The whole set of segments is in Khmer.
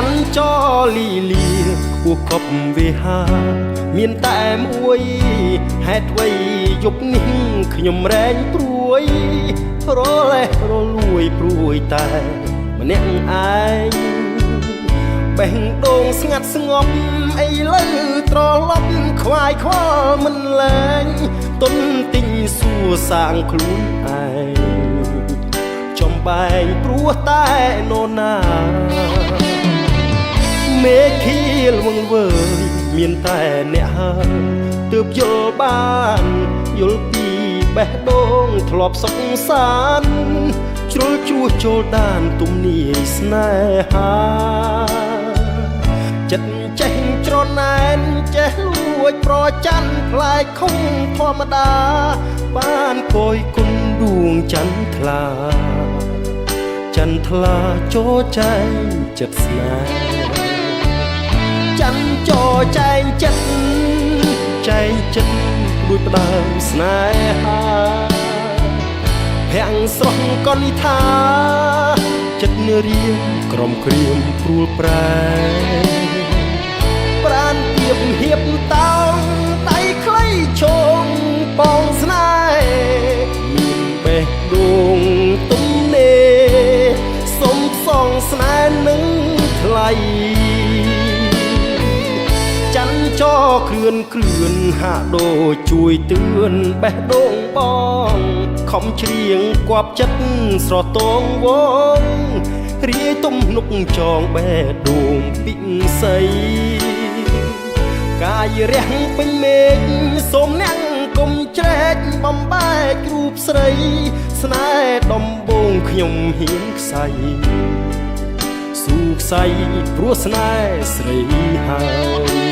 นจอลีลีคู่กบเวหาមានតែមួយហេតុអ្វីយប់នេះខ្ញុំរែងព្រួយរលេះរលួយព្រួយតែម្នាក់ឯងបេះដូងស្ងាត់ស្ងប់អីលើត្រឡប់ខ្វាយខ្វល់មិនលែងទុនទិញសួរសាងខ្លួនឯងចំបែងព្រោះតែនរណាមេឃៀលវង្វើយមានតែអ្នកហើយទើបយល់បានយល់ពីបេះដូងធ្លាប់សុខសាន្តជ្រុលជួសចូលដានទំនាយស្នេហាចិត្តចេះច្រណែនចេះលួចប្រច័ណ្ឌផ្លែខុំធម្មតាបានគយគុណដួងចន្ទថ្លាចន្ទថ្លាចូលចែងចិត្តស្នេហ៍ច័ន្ទចោចែងចិត្តរួចផ្ដើមស្នេហាភាំងស្រស់កលនិថាចិត្តនរៀងក្រំគ្រៀមព្រួលប្រែប្រានទៀបហៀបតោងដៃខ្លីឈងបងស្នេហ៍មានបេះដូងទំនេរសុំសងស្នេហ៍នឹងថ្លៃច័ន្ទចោគ្រឿនហាក់ដូចជួយទឿនបេះដូងបងខំច្រៀងគប់ចិត្តស្រទងវងរាយទំនុកចងបេះដូងពិសីកាយរះពេញមេឃសូមអ្នកកុំច្រែកបំបែករូបស្រីស្នេហ៍ដំបងខ្ញុំហ៊ានខ្សៃស៊ូខ្សៃព្រោះស្នេហ៍ស្រីហើយ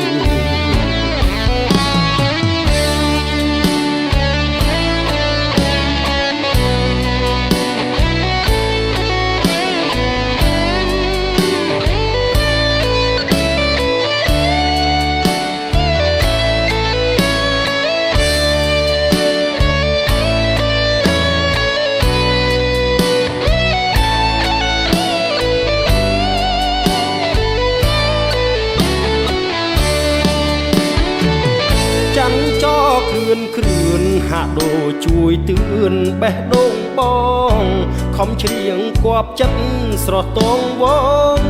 គ្រឿនហាក់ដូចជួយទឿនបេះដូងបងខំច្រៀងគប់ចិត្តស្រស់តងវង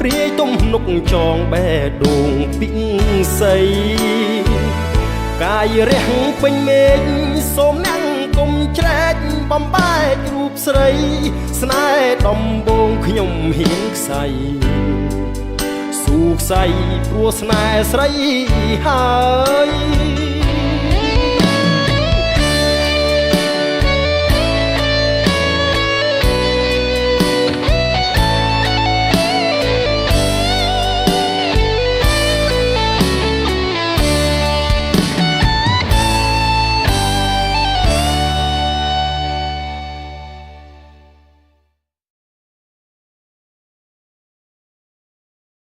រាយទំនុកចងបេះដូងពិសីកាយរះពេញមេឃសូមអ្នកកុំច្រែកបំបែករូបស្រីស្នេហ៍ដំបងខ្ញុំហ៊ានខ្សៃស៊ូខ្សៃព្រោះស្នេហ៍ស្រីហើយ